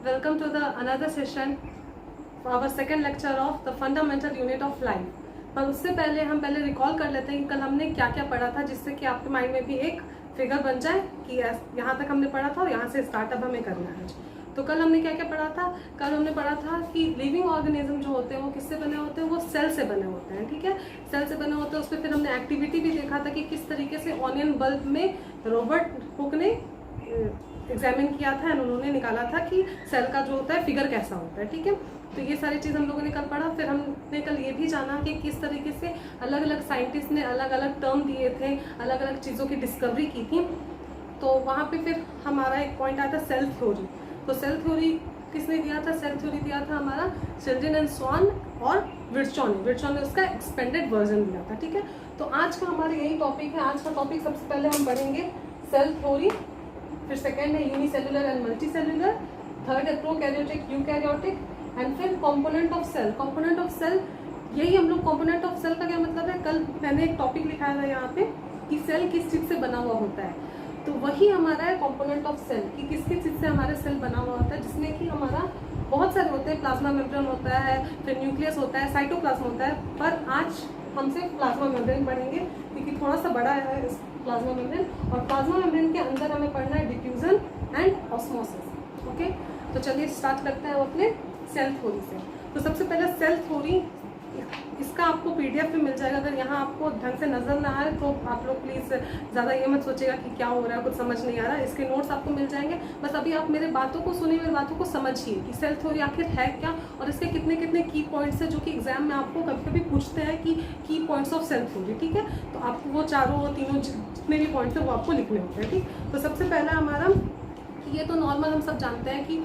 welcome to the another session for our second lecture of the fundamental unit of life. पर उससे पहले हम recall कर लेते हैं कि कल हमने क्या क्या पढ़ा था, जिससे कि आपके माइंड में भी एक फिगर बन जाए कि यहाँ तक हमने पढ़ा था और यहाँ से स्टार्टअप हमें करना है। तो कल हमने क्या क्या पढ़ा था? कल हमने पढ़ा था कि लिविंग ऑर्गेनिज्म जो होते हैं वो किससे बने होते हैं? वो सेल से बने होते हैं। ठीक है, सेल से बने होते हैं। उस पर फिर हमने एक्टिविटी भी देखा था कि किस तरीके से ऑनियन बल्ब में रॉबर्ट हुक ने एग्जामिन किया था, उन्होंने निकाला था कि सेल का जो होता है फिगर कैसा होता है। ठीक है, तो ये सारी चीज़ हम लोगों ने कल पढ़ा। फिर हमने कल ये भी जाना कि किस तरीके से अलग अलग साइंटिस्ट ने अलग अलग टर्म दिए थे, अलग अलग चीज़ों की डिस्कवरी की थी। तो वहाँ पे फिर हमारा एक पॉइंट आया था सेल थ्योरी। तो सेल थ्योरी किसने दिया था? सेल थ्योरी दिया था हमारा शेल्डन एंड स्वान और विर्चॉन ने उसका एक्सपेंडेड वर्जन दिया था। ठीक है, तो आज का हमारा यही टॉपिक है। आज का टॉपिक सबसे पहले हम पढ़ेंगे सेल थ्योरी, फिर सेकेंड है यूनिसेलुलर एंड मल्टीसेलुलर, थर्ड है प्रोकैरियोटिक यूकैरियोटिक, एंड फिर component of cell. Component of cell, यही हम लोग कंपोनेंट ऑफ सेल का क्या मतलब है? कल मैंने एक टॉपिक लिखाया था यहाँ पे कि सेल किस चीज़ से बना हुआ होता है, तो वही हमारा है कंपोनेंट ऑफ सेल कि किस किस चीज़ से हमारे सेल बना हुआ होता है, जिसमें कि हमारा बहुत सारे होते हैं। प्लाज्मा मेम्ब्रेन होता है, फिर न्यूक्लियस होता है, साइटोप्लाज्म होता है। पर आज हम सिर्फ प्लाज्मा मेम्ब्रेन पढ़ेंगे क्योंकि थोड़ा सा बड़ा है इस प्लाज्मा मेम्ब्रेन, और प्लाज्मा मेम्ब्रेन के अंदर हमें पढ़ना है डिफ्यूजन एंड ऑस्मोसिस। ओके, तो चलिए स्टार्ट करते हैं अपने सेल थ्योरी से। तो सबसे पहले सेल थ्योरी, इसका आपको पीडीएफ भी मिल जाएगा। अगर यहाँ आपको ढंग से नजर ना आए तो आप लोग प्लीज़ ज़्यादा ये मत सोचिएगा कि क्या हो रहा है, कुछ समझ नहीं आ रहा है। इसके नोट्स आपको मिल जाएंगे। बस अभी आप मेरे बातों को सुनिए, मेरी बातों को समझिए कि सेल थ्योरी आखिर है क्या और इसके कितने कितने की पॉइंट्स हैं जो कि एग्जाम में आपको कभी कभी पूछते हैं कि की पॉइंट्स ऑफ सेल थ्योरी। ठीक है, तो आपको वो तीनों जितने भी पॉइंट्स हैं वो आपको लिखने होते हैं। ठीक, तो सबसे पहला हमारा, ये तो नॉर्मल हम सब जानते हैं कि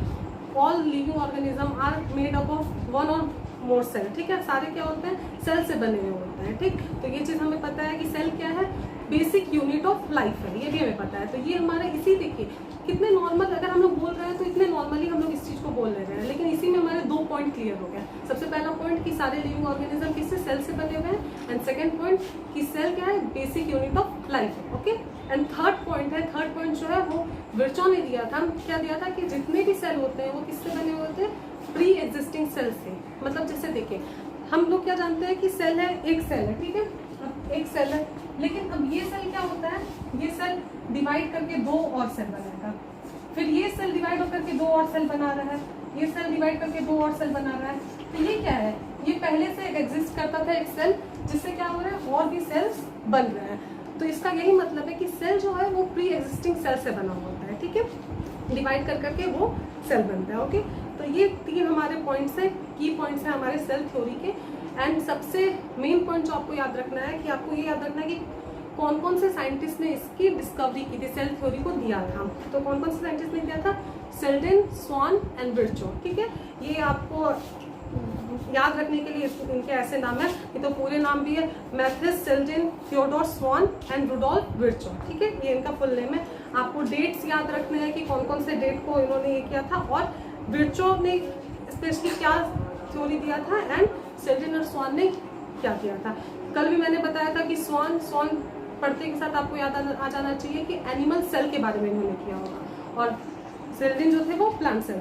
all living organism are made up of one और मोर सेल। ठीक है, सारे क्या होते हैं? सेल से बने हुए होते हैं। ठीक, तो ये चीज़ हमें पता है कि सेल क्या है, बेसिक यूनिट ऑफ लाइफ है, ये भी हमें पता है। तो ये हमारा इसी, देखिए कितने नॉर्मल, अगर हम लोग बोल रहे हैं तो इतने नॉर्मली हम लोग इस चीज़ को बोल रहे हैं, लेकिन इसी में हमारे दो पॉइंट क्लियर हो गया। सबसे पहला पॉइंट कि सारे लिविंग ऑर्गेनिज्म किससे? सेल से बने हुए हैं, एंड सेकेंड पॉइंट कि सेल क्या है? बेसिक यूनिट ऑफ लाइफ है। ओके, एंड थर्ड पॉइंट है, थर्ड पॉइंट जो है वो विर्चॉन ने दिया था। क्या दिया था? कि जितने भी सेल होते हैं वो किससे बने हुए होते हैं? प्री एग्जिस्टिंग सेल से। मतलब जैसे देखिए, हम लोग क्या जानते हैं कि सेल है, एक सेल है। ठीक है, अब एक सेल है, लेकिन अब ये सेल क्या होता है? ये सेल डिवाइड करके दो और सेल बनाएगा, फिर ये सेल डिवाइड होकर के दो और सेल बना रहा है, ये सेल डिवाइड करके दो और सेल बना रहा है। तो ये क्या है? ये पहले से एग्जिस्ट करता था एक सेल, जिससे क्या हो रहा है? और भी सेल्स बन रहे हैं। तो इसका यही मतलब है कि सेल जो है वो प्री एग्जिस्टिंग सेल से बना होता है। ठीक है, डिवाइड कर करके वो सेल बनता है। ओके, तो ये तीन हमारे पॉइंट्स हैं, की पॉइंट्स हैं हमारे सेल थ्योरी के। एंड सबसे मेन पॉइंट जो आपको याद रखना है कि आपको ये याद रखना है कि कौन कौन से साइंटिस्ट ने इसकी डिस्कवरी की थी, सेल थ्योरी को दिया था। तो कौन कौन से साइंटिस्ट ने दिया था? Schleiden, Schwann and Virchow. ठीक है, ये आपको याद रखने के लिए इनके ऐसे नाम है, ये तो पूरे नाम भी है, Matthias, Schleiden, Theodor Schwann and Rudolf Virchow. ठीक है, ये इनका फुल नेम है। आपको डेट्स याद रखने हैं कि कौन कौन से डेट को इन्होंने ये किया था, और विर्चॉन ने स्पेशली क्या थ्योरी दिया था, एंड शेल्डन और स्वान ने क्या किया था। कल भी मैंने बताया था कि स्वान पढ़ते के साथ आपको याद आ जाना चाहिए कि एनिमल सेल के बारे में इन्होंने किया होगा, और शेल्डन जो थे वो प्लांट सेल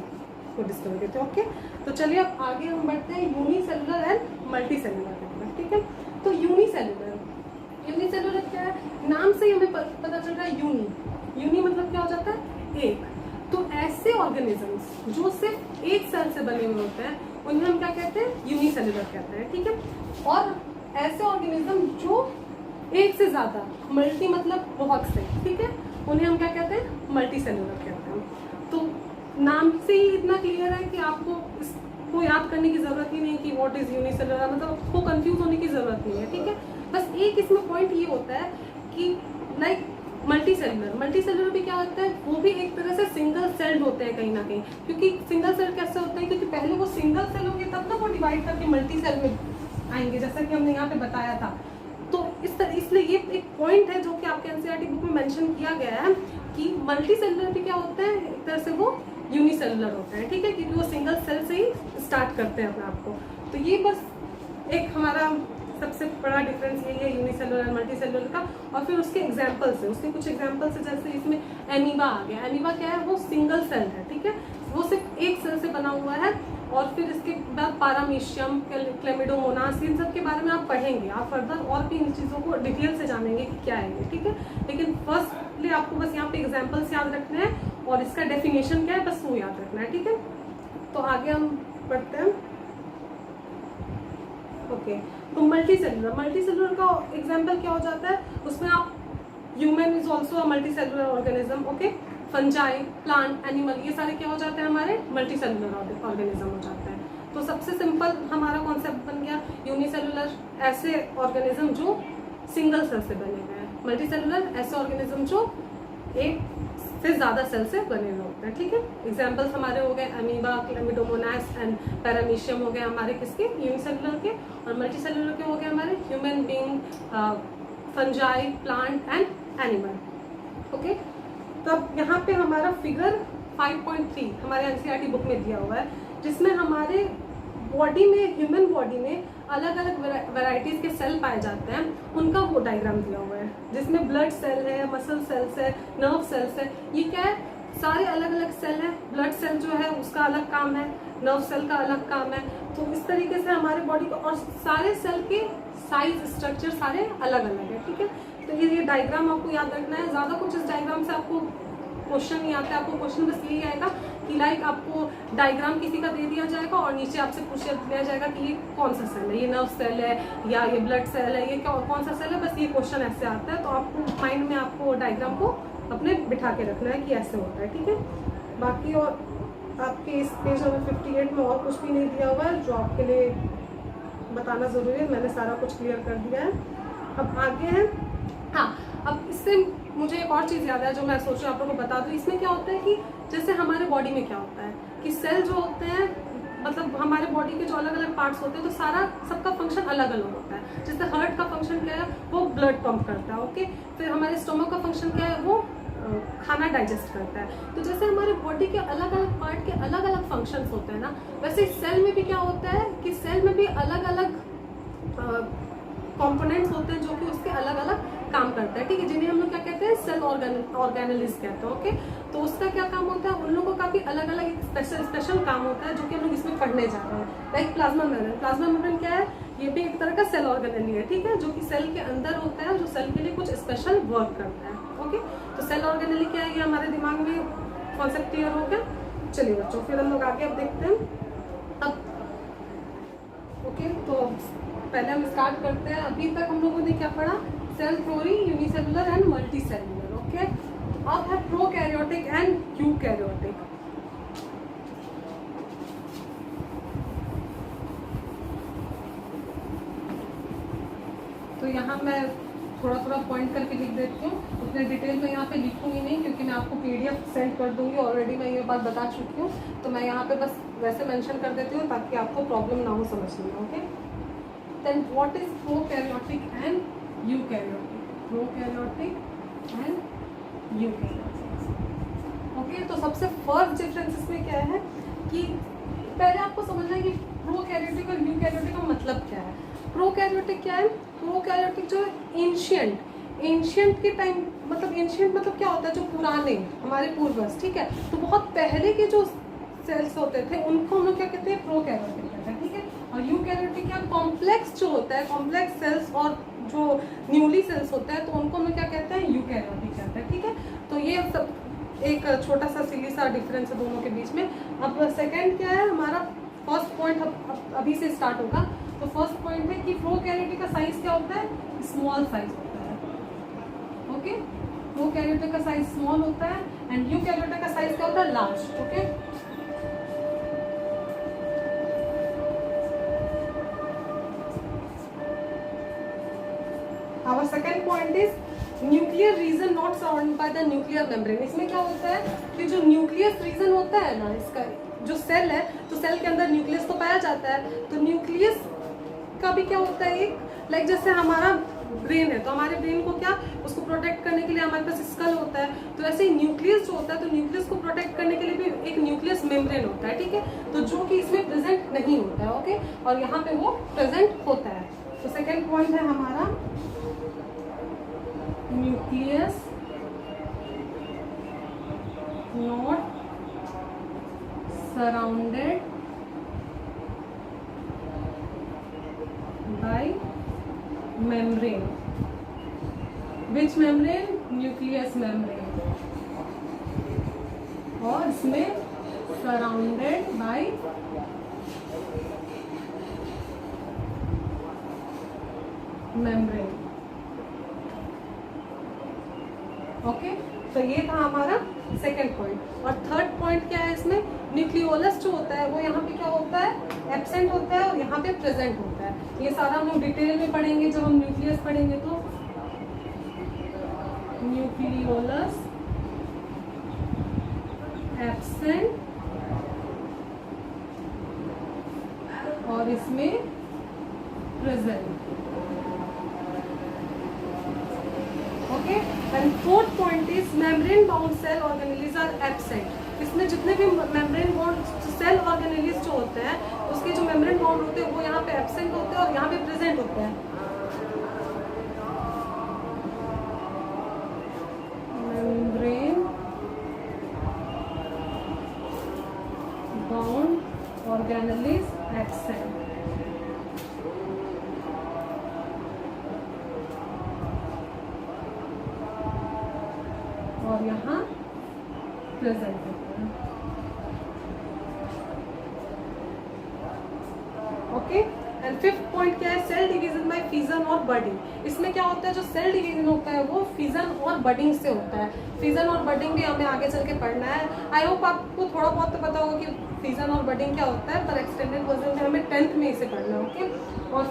को डिस्कवर किए थे। ओके, तो चलिए अब आगे हम बढ़ते हैं यूनिसेलुलर एंड मल्टीसेलुलर की तरफ। ठीक है, तो यूनिसेलुलर क्या है? नाम से ही हमें पता चल रहा है यूनी मतलब क्या हो जाता है? एक। तो ऐसे ऑर्गेनिजम्स जो सिर्फ एक सेल से बने हुए होते हैं उन्हें हम क्या कहते हैं? यूनिसेलुलर कहते हैं। ठीक है, और ऐसे ऑर्गेनिज्म जो एक से ज्यादा, मल्टी मतलब बहुत से, ठीक है, उन्हें हम क्या कहते हैं? मल्टी सेलुलर कहते हैं। तो नाम से ही इतना क्लियर है कि आपको इसको याद करने की जरूरत ही नहीं कि व्हाट इज यूनिसेलुलर, मतलब आपको कंफ्यूज होने की जरूरत नहीं है। ठीक है, बस एक इसमें पॉइंट ये होता है कि लाइक मल्टीसेलुलर भी क्या होता है? वो भी एक तरह से सिंगल सेल्ड होते हैं कहीं ना कहीं। क्योंकि सिंगल सेल कैसे होते हैं? क्योंकि पहले वो सिंगल सेल होंगे तब ना वो डिवाइड करके मल्टी सेल में आएंगे, जैसा कि हमने यहाँ पे बताया था। तो इसलिए ये एक पॉइंट है जो कि आपके एनसीईआरटी बुक में मेंशन किया गया है कि मल्टीसेलुलर भी क्या होता है? एक तरह से वो यूनिसेलुलर होता है। ठीक है, क्योंकि वो सिंगल सेल से ही स्टार्ट करते हैं अपने आप को। तो ये बस एक हमारा सबसे बड़ा डिफरेंस यही है यूनिसेलुलर मल्टीसेलुलर का। और फिर उसके एग्जांपल्स है, उसके कुछ एग्जांपल्स है, जैसे इसमें एमीबा आ गया। एमीबा क्या है? वो सिंगल सेल है। ठीक है, वो सिर्फ एक सेल से बना हुआ है। और फिर इसके बाद पारामीशियम, क्लेमिडोमोनास, इन सब के बारे में आप पढ़ेंगे, आप फर्दर और भी इन चीज़ों को डिटेल से जानेंगे कि क्या है ये, ठीक है। लेकिन फर्स्टली आपको बस यहाँ पे एग्जाम्पल्स याद रखने हैं और इसका डेफिनेशन क्या है बस वो याद रखना है, ठीक है। तो आगे हम पढ़ते हैं। ओके, तो मल्टी सेलुलर का एग्जाम्पल क्या हो जाता है, उसमें आप human is also a multi cellular organism, okay. Fungi, plant, animal, ये सारे क्या हो जाते हैं हमारे मल्टी सेलुलर ऑर्गेनिज्म हो जाते हैं। तो सबसे सिंपल हमारा कॉन्सेप्ट बन गया यूनिसेलुलर, ऐसे ऑर्गेनिज्म जो सिंगल सेल से बने हुए हैं। मल्टी सेलुलर ऐसे ऑर्गेनिज्म जो एक से ज़्यादा सेल से बने हुए होते हैं, ठीक है। एग्जाम्पल्स हमारे हो गए अमीबा, क्लेमिडोमोनास एंड पैरामीशियम हो गए हमारे किसके, यूनिसेलुलर के। और मल्टी सेलुलर के हो गए हमारे human being, fungi, plant and animal, okay. तब यहाँ पे हमारा फिगर 5.3 हमारे एनसीईआरटी बुक में दिया हुआ है, जिसमें हमारे बॉडी में, ह्यूमन बॉडी में अलग अलग वैरायटीज के सेल पाए जाते हैं, उनका वो डायग्राम दिया हुआ है, जिसमें ब्लड सेल है, मसल सेल्स है, नर्व सेल्स है। ये क्या है, सारे अलग अलग सेल हैं। ब्लड सेल जो है उसका अलग काम है, नर्व सेल का अलग काम है। तो इस तरीके से हमारे बॉडी को, और सारे सेल के साइज, स्ट्रक्चर सारे अलग अलग है, ठीक है। तो ये डायग्राम आपको याद रखना है। ज़्यादा कुछ इस डायग्राम से आपको क्वेश्चन नहीं आता है, आपको क्वेश्चन बस यही आएगा कि लाइक आपको डायग्राम किसी का दे दिया जाएगा और नीचे आपसे पूछ दिया जाएगा कि ये कौन सा सेल है, ये नर्व सेल है या ये ब्लड सेल है, ये कौन सा सेल है, बस ये क्वेश्चन ऐसे आता है। तो आपको माइंड में आपको डायग्राम को अपने बिठा के रखना है कि ऐसे होता है, ठीक है। बाकी और आपके इस पेज नंबर 58 में और कुछ भी नहीं दिया हुआ है जो आपके लिए बताना ज़रूरी है, मैंने सारा कुछ क्लियर कर दिया है। अब आगे है, हाँ, अब इससे मुझे एक और चीज़ याद है जो मैं सोच रही हूँ आप लोगों को बता दूँ। इसमें क्या होता है कि जैसे हमारे बॉडी में क्या होता है कि सेल जो होते हैं, मतलब हमारे बॉडी के जो अलग अलग पार्ट्स होते हैं, तो सारा सबका फंक्शन अलग अलग होता है। जैसे हार्ट का फंक्शन क्या है, वो ब्लड पंप करता है, ओके। फिर हमारे स्टोमक का फंक्शन क्या है, वो खाना डाइजेस्ट करता है। तो जैसे हमारे बॉडी के अलग अलग पार्ट के अलग अलग फंक्शंस होते हैं ना, वैसे सेल में भी क्या होता है कि सेल में भी अलग अलग कंपोनेंट्स होते हैं जो कि उसके अलग अलग काम करता है, ठीक है, जिन्हें हम लोग क्या कहते हैं, सेल ऑर्गेनेलिज कहते हैं, ओके। तो उसका क्या काम होता है, उन लोगों का भी अलग अलग स्पेशल काम होता है जो कि हम लोग इसमें पढ़ने जा रहे हैं। लाइक प्लाज्मा मेम्ब्रेन क्या है, ये भी एक तरह का सेल ऑर्गेनेली है, ठीक है, जो कि सेल के अंदर होता है, जो सेल के लिए कुछ स्पेशल वर्क करता है, ओके। तो सेल ऑर्गेनेली क्या है, ये हमारे दिमाग में कॉन्सेप्ट क्लियर हो गया। चलिए बच्चों, फिर हम लोग आगे अब देखते हैं। अब ओके, तो पहले हम स्टार्ट करते हैं। अभी तक हम लोगों ने क्या पढ़ा, cell theory, unicellular and multicellular, okay. अब है प्रोकैरियोटिक एंड यूकैरियोटिक। तो यहाँ मैं थोड़ा थोड़ा पॉइंट करके लिख देती हूँ, उतने डिटेल में यहाँ पे लिखूंगी नहीं क्योंकि मैं आपको PDF सेंड कर दूंगी, ऑलरेडी मैं ये बात बता चुकी हूँ। तो मैं यहाँ पे बस वैसे मेंशन कर देती हूँ ताकि आपको प्रॉब्लम ना हो समझने में, okay. Then what is prokaryotic and eukaryotic, prokaryotic and eukaryotic, okay. तो सबसे फर्स्ट डिफरेंस इसमें क्या है कि पहले आपको समझना है कि प्रोकैरियोटिक और यूकैरियोटिक का मतलब क्या है। प्रोकैरियोटिक क्या है, प्रोकैरियोटिक जो एंशिएंट के टाइम, मतलब एंशिएंट मतलब क्या होता है, जो पुराने हमारे पूर्वज, ठीक है। तो बहुत पहले के जो सेल्स होते थे उनको हम लोग क्या कहते हैं, प्रोकैरियोटिक कहते हैं, ठीक है। और यूकैरियोटिक क्या, कॉम्प्लेक्स जो होता है, कॉम्प्लेक्स सेल्स और जो न्यूली सेल्स होते हैं, तो उनको हम लोग क्या कहते हैं, यूकैरियोटिक कहते हैं, ठीक है। तो ये सब एक छोटा सा सिली सा डिफरेंस है दोनों के बीच में। अब सेकेंड क्या है हमारा, फर्स्ट पॉइंट अभी से स्टार्ट होगा। तो फर्स्ट पॉइंट है कि प्रोकैरियोटिक का साइज क्या होता है, स्मॉल साइज होता है, ओके। प्रोकैरियोटिक का साइज स्मॉल होता है एंड यूकैरियोटिक का साइज क्या होता है, large, okay. Our second point is nuclear region not surrounded by the nuclear membrane। इसमें क्या होता है कि जो न्यूक्लियस रीजन होता है ना, इसका जो सेल है, तो सेल के अंदर न्यूक्लियस तो पाया जाता है। तो न्यूक्लियस का भी क्या होता है, एक लाइक जैसे हमारा ब्रेन है, तो हमारे ब्रेन को क्या, उसको प्रोटेक्ट करने के लिए हमारे पास स्कल होता है। तो ऐसे ही न्यूक्लियस जो होता है, तो न्यूक्लियस को प्रोटेक्ट करने के लिए भी एक न्यूक्लियस मेम्ब्रेन होता है, ठीक है। तो जो कि इसमें प्रेजेंट नहीं होता है, ओके, और यहाँ पे वो प्रेजेंट होता है। तो सेकेंड पॉइंट है हमारा nucleus not surrounded by membrane. Which membrane? Nucleus membrane. और इसमें surrounded by membrane. ओके, तो ये था हमारा सेकेंड पॉइंट। और थर्ड पॉइंट क्या है इसमें? न्यूक्लियोलस जो होता है वो यहाँ पे क्या होता है? एब्सेंट होता है और यहाँ पे प्रेजेंट होता है। ये सारा हम लोग डिटेल में पढ़ेंगे जब हम न्यूक्लियस पढ़ेंगे। तो न्यूक्लियोलस एब्सेंट और इसमें present. Okay, and fourth point is membrane bound cell organelles are absent. इसमें जितने भी मेम्ब्रेन बाउंड सेल ऑर्गेनेल्स जो होते हैं उसके जो मेम्ब्रेन बाउंड होते हैं वो यहाँ पे एब्सेंट होते हैं और यहाँ पे प्रेजेंट होते हैं। मेम्ब्रेन बाउंड ऑर्गेनेल्स एब्सेंट और यहाँ प्रेजेंट होता है। ओके, एंड फिफ्थ पॉइंट क्या है? सेल डिवीजन बाय फिजन और बडिंग। इसमें क्या होता है? जो सेल डिवीजन होता है वो फिजन और बडिंग से होता है। फिजन और बडिंग भी हमें आगे चल के पढ़ना है। आई होप आपको थोड़ा बहुत तो पता होगा कि फिजन और बडिंग क्या होता है, पर एक्सटेंडेड वर्जन में हमें 10th में इसे पढ़ना है। ओके, और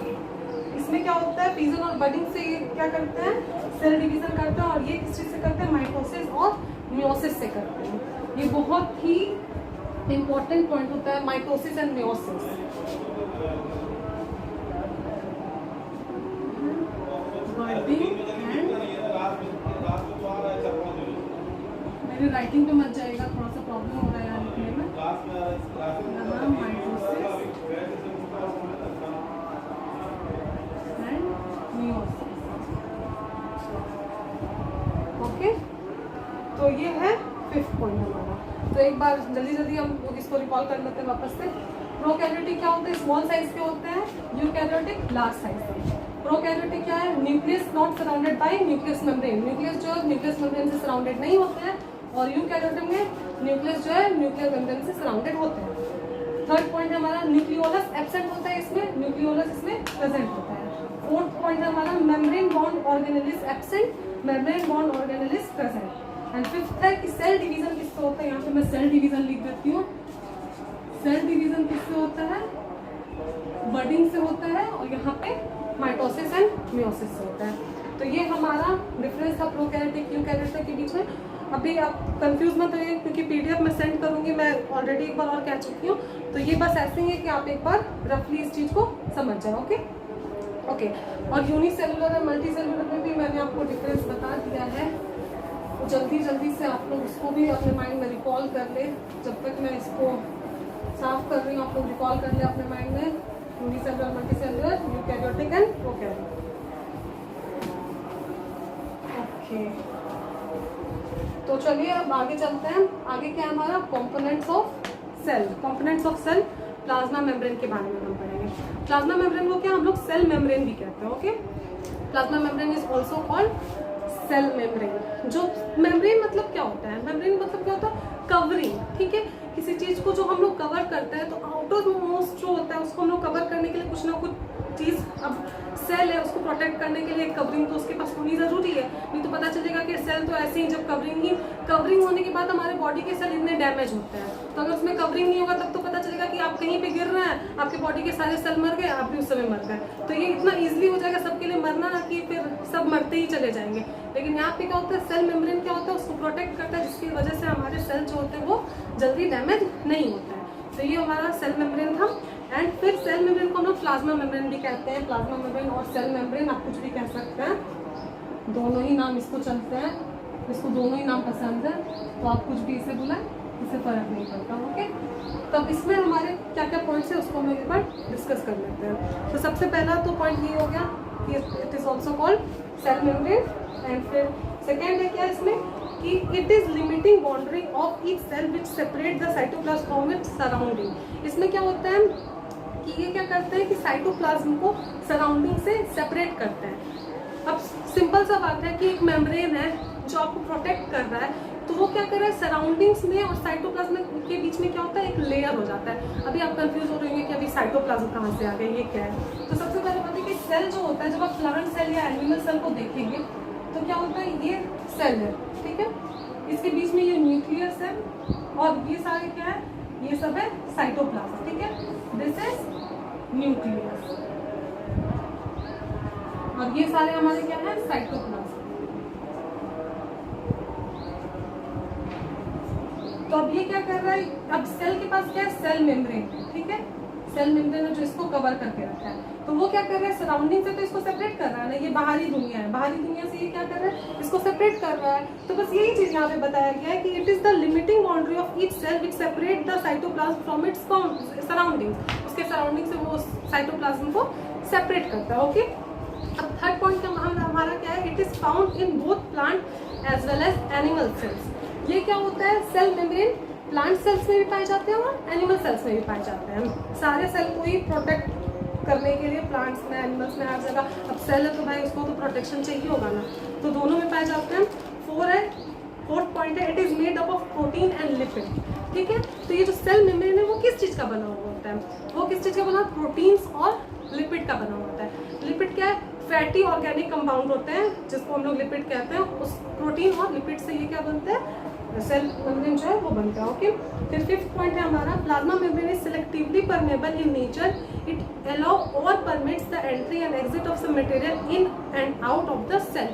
इसमें क्या होता है? फिजन और बडिंग से ये क्या करते हैं? सेल डिवीजन करते हैं। और ये किस चीज से करते हैं? माइटोसिस और मियोसिस से करते हैं। ये बहुत ही इंपॉर्टेंट पॉइंट होता है, माइटोसिस एंड मियोसिस। मेरी राइटिंग पे मत जाएगा, थोड़ा सा प्रॉब्लम हो रहा है यहाँ लिखने में। Mitosis and meiosis. ओके, तो ये है फिफ्थ पॉइंट हमारा। तो एक बार जल्दी जल्दी हम लोग इसको रिकॉल कर लेते हैं वापस से। प्रोकैरियोटिक क्या होते हैं? स्मॉल साइज के होते हैं। यूकैरियोटिक लार्ज साइज के। प्रोकैरियोटिक क्या है? Nucleus not surrounded by nucleus membrane. Nucleus जो है न्यूक्लियस मेम्ब्रेन से सराउंडेड नहीं होते हैं। और यूकैरियोटिक में न्यूक्लियस जो है न्यूक्लियर मेम्ब्रेन से सराउंडेड होते हैं। थर्ड पॉइंट हमारा न्यूक्लियोलस एब्सेंट होता है, इसमें न्यूक्लियोलस इसमें प्रेजेंट होता है। फोर्थ पॉइंट हमारा membrane bound organelles absent, membrane bound organelles present. And fifth है कि सेल डिवीजन किससे होता है? यहाँ पे मैं सेल डिवीजन लिख देती हूँ। सेल डिवीजन किससे होता है? बडिंग से होता है और यहाँ पे माइटोसिस एंड मियोसिस से होता है। तो ये हमारा डिफरेंस था प्रोकैरियोटिक यूकैरियोटिक के बीच में। अभी आप कंफ्यूज मत होइए क्योंकि पीडीएफ में सेंड करूंगी, मैं ऑलरेडी एक बार और कह चुकी हूँ। तो ये बस ऐसे ही है कि आप एक बार रफली इस चीज़ को समझ जाए। ओके ओके, और यूनिसेलुलर और मल्टी सेलुलर में भी मैंने आपको डिफरेंस बता दिया है। तो जल्दी जल्दी से आप लोग उसको भी अपने माइंड में रिकॉल कर ले। जब तक मैं इसको साफ कर रही हूँ आप लोग रिकॉल कर ले अपने माइंड में। Unicellular, multi cellular, eukaryotic and prokaryotic. Okay, तो चलिए अब आगे चलते हैं। आगे क्या है हमारा? Components of cell. Components of cell plasma membrane के बारे में हम पढ़ेंगे। प्लाज्मा मेम्ब्रेन को क्या हम लोग सेल मेम्ब्रेन भी कहते हैं। Okay, plasma membrane is also called cell membrane. जो मेम्ब्रेन मतलब क्या होता है? मेम्ब्रेन मतलब क्या होता है? कवरिंग। ठीक है, किसी चीज को जो हम लोग कवर करते हैं तो आउटर मोस्ट जो होता है उसको हम लोग कवर करने के लिए कुछ ना कुछ चीज, अब सेल है उसको प्रोटेक्ट करने के लिए कवरिंग तो उसके पास होनी जरूरी है। नहीं तो पता चलेगा कि सेल तो ऐसे ही जब कवरिंग होने के बाद हमारे बॉडी के सेल इतने डैमेज होते हैं। तो अगर उसमें कवरिंग नहीं होगा तब तो पता चलेगा कि आप कहीं पे गिर रहे हैं, आपके बॉडी के सारे सेल मर गए, आप भी उस समय मर गए। तो ये इतना ईजिली हो जाएगा सबके लिए मरना ना कि फिर सब मरते ही चले जाएंगे। लेकिन यहाँ पे क्या होता है? सेल मेम्ब्रेन क्या होता है? उसको प्रोटेक्ट करता है जिसकी वजह से हमारे सेल जो होते हैं वो जल्दी डैमेज नहीं होता है। तो ये हमारा सेल मेम्ब्रेन था। एंड फिर सेल मेम्ब्रेन को हम लोग प्लाज्मा मेम्ब्रेन भी कहते हैं। प्लाज्मा मेम्ब्रेन और सेल मेम्ब्रेन आप कुछ भी कह सकते हैं, दोनों ही नाम इसको चलते हैं। इसको दोनों ही नाम पसंद है तो आप कुछ भी इसे बुलाएं, इससे फर्क नहीं पड़ता। ओके, तब इसमें हमारे क्या क्या पॉइंट्स है उसको हम एक बार डिस्कस कर लेते हैं। तो सबसे पहला तो पॉइंट ये हो गया कि it is also called cell membrane. And फिर सेकेंड है क्या इसमें? कि it is limiting boundary of each cell which separate the cytoplasm from its surrounding. इसमें क्या होता है कि ये क्या करते हैं कि साइटोप्लाज्म को सराउंडिंग से सेपरेट करते हैं। अब सिंपल सा बात है कि एक मेम्ब्रेन है जो आपको प्रोटेक्ट कर रहा है, तो वो क्या कर रहा है सराउंडिंग्स में और साइटोप्लाज्म के बीच में क्या होता है, एक लेयर हो जाता है। अभी आप कंफ्यूज हो रहे होंगे कि अभी साइटोप्लाज्म कहाँ से आ गए, ये क्या है। तो सबसे पहले बात है कि सेल जो होता है, जब आप प्लांट सेल या एनिमल सेल को देखेंगे तो क्या होता है, ये सेल है, ठीक है, इसके बीच में ये न्यूक्लियस है और ये सारे क्या है, ये सब है साइटोप्लाज्म, ठीक है, दिस इज न्यूक्लियस और ये सारे हमारे क्या है, साइटोप्लाज्म। तो अब ये क्या कर रहा है, अब सेल के पास क्या है, सेल मेम्ब्रेन, ठीक है, सेल मेम्ब्रेन जो इसको कवर करके रखा है। तो वो क्या कर रहा है, सराउंडिंग से तो इसको सेपरेट कर रहा है ना, ये बाहरी दुनिया है, बाहरी दुनिया से ये क्या कर रहा है, इसको सेपरेट कर रहा है। तो बस यही चीज यहाँ पे बताया गया है कि it is the limiting boundary of each cell which separate the cytoplasm from its surroundings. उसके सराउंडिंग से वो साइटोप्लाज्म को सेपरेट करता है। ओके, अब थर्ड पॉइंट हमारा क्या है, it is found in both plant as well as animal cells. ये क्या होता है, सेल मेम्ब्रेन प्लांट सेल्स में भी पाए जाते हैं और एनिमल सेल्स में भी पाए जाते हैं। सारे सेल को ही प्रोटेक्ट करने के लिए प्लांट्स में, एनिमल्स में, हर जगह। अब सेल है तो भाई उसको तो प्रोटेक्शन चाहिए होगा ना, तो दोनों में पाए जाते हैं। फोर्थ पॉइंट है, it is made up of protein and lipid, ठीक है। तो ये जो सेल मेम्ब्रेन है वो किस चीज़ का बना हुआ होता है, वो किस चीज़ का बना, प्रोटीन्स और लिपिड का बना हुआ होता है। लिपिड क्या है, फैटी ऑर्गेनिक कंपाउंड होते हैं जिसको हम लोग लिपिड कहते हैं। उस प्रोटीन और लिपिड से ये क्या बनता है, सेल मेम्ब्रेन जो है वो बनता है। ओके, फिर फिफ्थ पॉइंट है हमारा, plasma membrane is selectively permeable in nature, it allow और permits the entry and exit of some material in and out of the cell.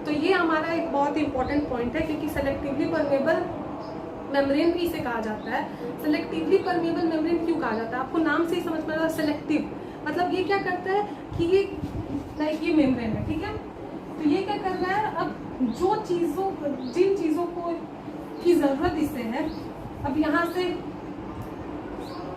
तो ये हमारा एक बहुत इंपॉर्टेंट पॉइंट है, क्योंकि सेलेक्टिवली परमेबल मेम्ब्रेन भी इसे कहा जाता है। सेलेक्टिवली परमेबल मेम्ब्रेन क्यों कहा जाता है, आपको नाम से ही समझ में आ रहा है, सेलेक्टिव मतलब ये क्या करता है कि ये लाइक ये मेम्ब्रेन है, ठीक है, तो ये क्या कर रहा है, अब जिन चीज़ों को की ज़रूरत इससे है, अब यहाँ से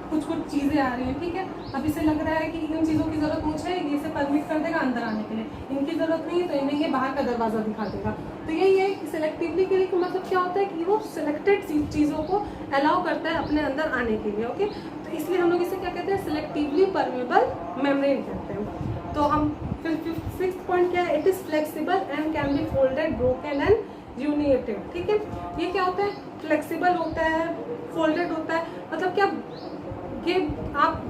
कुछ चीज़ें आ रही हैं, ठीक है, अब इसे लग रहा है कि इन चीज़ों की ज़रूरत मुझे है, ये इसे परमिट कर देगा अंदर आने के लिए, इनकी ज़रूरत नहीं है तो इन्हें ये बाहर का दरवाज़ा दिखा देगा। तो यही है कि सिलेक्टिवली के लिए मतलब क्या होता है कि वो सिलेक्टेड चीज़ों को अलाउ करता है अपने अंदर आने के लिए। ओके, तो इसलिए हम लोग इसे क्या कहते हैं, सिलेक्टिवली परमेबल मेम्ब्रेन कहते हैं। तो हम फिर सिक्स्थ पॉइंट क्या है, it is flexible and can be folded, broken and united, ठीक है। ये क्या होता है, फ्लेक्सिबल होता है, फोल्डेड होता है, मतलब क्या ये आप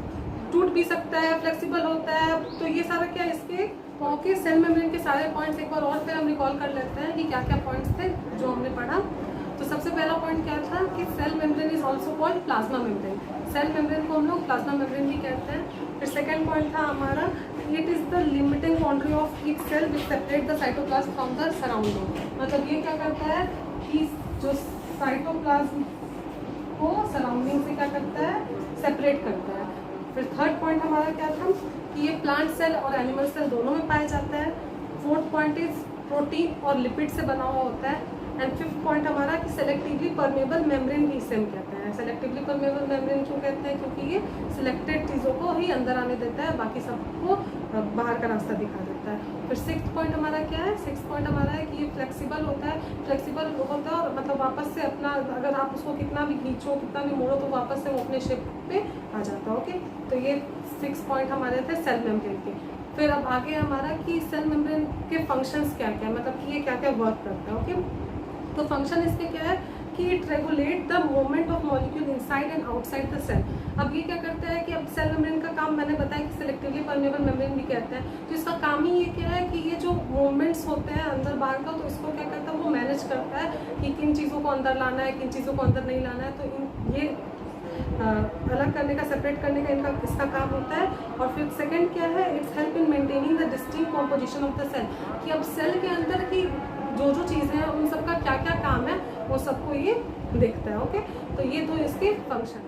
टूट भी सकता है, फ्लेक्सिबल होता है। तो ये सारा क्या इसके ओके सेल मेम्ब्रेन के सारे पॉइंट्स एक बार और फिर हम रिकॉल कर लेते हैं कि क्या क्या पॉइंट्स थे जो हमने पढ़ा। तो सबसे पहला पॉइंट क्या था कि cell membrane is also called plasma membrane, cell membrane को हम लोग प्लाज्मा मेम्ब्रेन भी कहते हैं। फिर सेकेंड पॉइंट था हमारा, it is the limiting boundary of each cell which separate the cytoplasm from the surrounding. मतलब ये क्या करता है कि जो साइटोप्लाज्म को सराउंडिंग से क्या करता है, सेपरेट करता है। फिर थर्ड पॉइंट हमारा क्या था कि ये प्लांट सेल और एनिमल सेल दोनों में पाया जाता है। फोर्थ पॉइंट इज प्रोटीन और लिपिड से बना हुआ होता है। एंड फिफ्थ पॉइंट हमारा कि सेलेक्टिवली परमेबल मेम्ब्रेन भी इसे हम कहते हैं। सेलेक्टिवली परमेबल मेम्ब्रेन क्यों कहते हैं, क्योंकि ये सिलेक्टेड चीज़ों को ही अंदर आने देता है, बाकी सबको बाहर का रास्ता दिखा देता है। फिर सिक्स्थ पॉइंट हमारा क्या है, सिक्स्थ पॉइंट हमारा है कि ये फ्लेक्सिबल होता है, फ्लेक्सिबल होता है और मतलब वापस से अपना, अगर आप उसको कितना भी खींचो कितना भी मोड़ो तो वापस से वो अपने शेप पे आ जाता है। ओके, तो ये 6 पॉइंट हमारे थे सेल मेम्ब्रेन के। फिर अब आगे हमारा कि सेल मेम्ब्रेन के फंक्शंस क्या क्या है, मतलब कि ये क्या क्या वर्क करता है। ओके, तो फंक्शन इसके क्या है कि it regulate the movement of molecule inside and outside the cell. अब ये क्या करता है कि अब सेल मेम्ब्रेन का काम मैंने बताया कि सिलेक्टिवली परमेबल मेम्ब्रेन भी कहते हैं। तो इसका काम ही ये क्या है कि ये जो मूवमेंट्स होते हैं अंदर बाहर का, तो इसको क्या करता है, वो मैनेज करता है कि किन चीज़ों को अंदर लाना है, किन चीज़ों को अंदर नहीं लाना है। तो ये अलग करने का, सेपरेट करने का इसका काम होता है। और फिर सेकंड क्या है, its help in maintaining the distinct composition of the cell, कि अब सेल के अंदर की जो चीज़ें हैं उन सबका क्या क्या काम है वो सबको ये देखता है। ओके, तो ये दो इसके फंक्शन।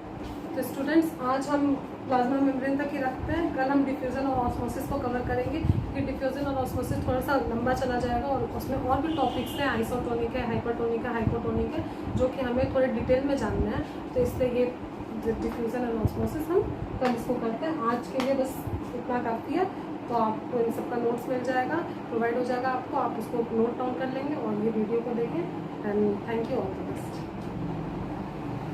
तो स्टूडेंट्स आज हम प्लाज्मा मेम्ब्रेन तक ही रखते हैं, कल हम डिफ्यूजन और ऑस्मोसिस को कवर करेंगे, क्योंकि डिफ्यूजन और ऑस्मोसिस थोड़ा सा लंबा चला जाएगा और उसमें और भी टॉपिक्स हैं, आइसोटोनिक है, हाइपरटोनिक है, हाइपोटोनिक है, जो कि हमें थोड़े डिटेल में जानना है। तो इसलिए ये डिफ्यूजन और ऑस्मोसिस हम कल इसको करते हैं। आज के लिए बस इतना काफ़ी है। तो आपको इन सबका नोट्स मिल जाएगा, प्रोवाइड हो जाएगा आपको, आप उसको नोट डाउन कर लेंगे और ये वीडियो को देखें। And thank you, all the best.